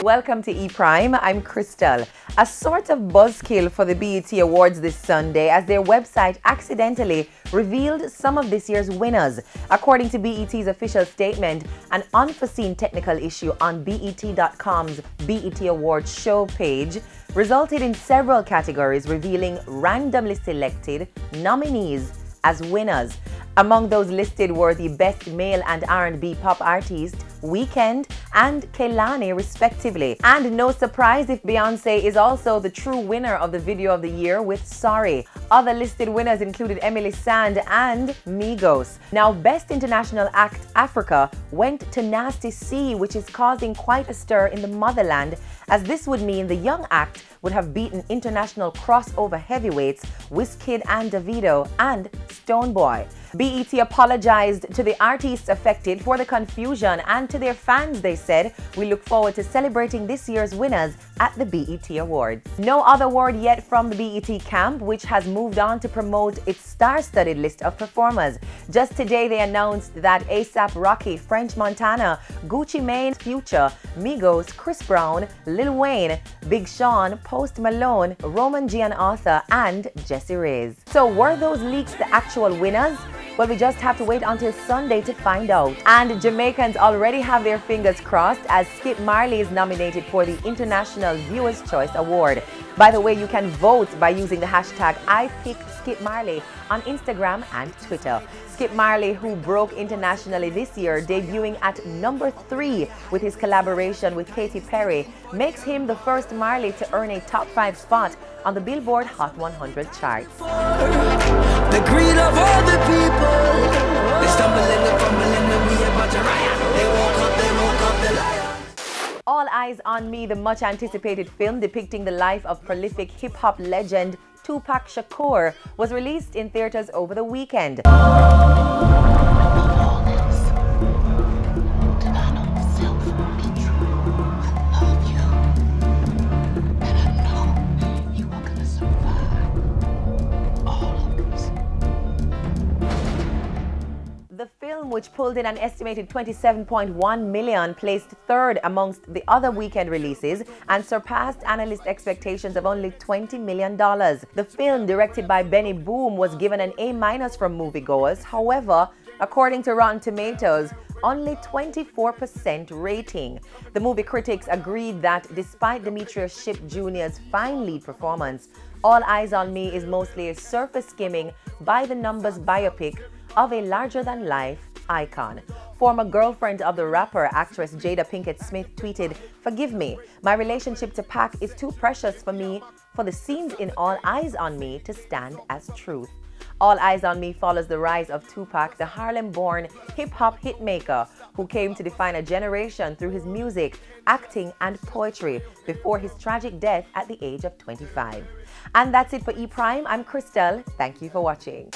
Welcome to E Prime. I'm Crystal. A sort of buzzkill for the BET Awards this Sunday as their website accidentally revealed some of this year's winners. According to BET's official statement, an unforeseen technical issue on BET.com's BET Awards show page resulted in several categories revealing randomly selected nominees as winners. Among those listed were the Best Male and R&B Pop Artist, Weeknd and Kehlani respectively. And no surprise if Beyonce is also the true winner of the Video of the Year with Sorry. Other listed winners included Emily Sand and Migos. Now, Best International Act Africa went to Nasty C, which is causing quite a stir in the motherland, as this would mean the young act would have beaten international crossover heavyweights Wizkid and Davido and Stonebwoy. BET apologized to the artists affected for the confusion, and to their fans they said, "We look forward to celebrating this year's winners at the BET Awards." No other word yet from the BET camp, which has moved on to promote its star-studded list of performers. Just today they announced that A$AP Rocky, French Montana, Gucci Mane, Future, Migos, Chris Brown, Lil Wayne, Big Sean, Post Malone, Roman G and Arthur and Jessie Reyes. So were those leaks the actual winners? Well, we just have to wait until Sunday to find out. And Jamaicans already have their fingers crossed as Skip Marley is nominated for the International Viewers' Choice Award. By the way, you can vote by using the hashtag #IPickSkipMarley on Instagram and Twitter. Skip Marley, who broke internationally this year, debuting at #3 with his collaboration with Katy Perry, makes him the first Marley to earn a top 5 spot on the Billboard Hot 100 charts. The greed of all the people, they stumble and they fumble and we about to riot. They woke up the lion. All Eyes on Me, the much anticipated film depicting the life of prolific hip-hop legend Tupac Shakur, was released in theaters over the weekend. The film, which pulled in an estimated $27.1 million, placed third amongst the other weekend releases and surpassed analyst expectations of only $20 million. The film, directed by Benny Boom, was given an A- from moviegoers. However, according to Rotten Tomatoes, only 24% rating. The movie critics agreed that despite Demetrius Shipp Jr.'s fine lead performance, All Eyes on Me is mostly a surface skimming by the numbers biopic of a larger-than-life icon. Former girlfriend of the rapper, actress Jada Pinkett Smith, tweeted, "Forgive me, my relationship to Pac is too precious for me for the scenes in All Eyes on Me to stand as truth." All Eyes on Me follows the rise of Tupac, the Harlem-born hip-hop hitmaker who came to define a generation through his music, acting and poetry before his tragic death at the age of 25. And that's it for E Prime. I'm Crystal. Thank you for watching.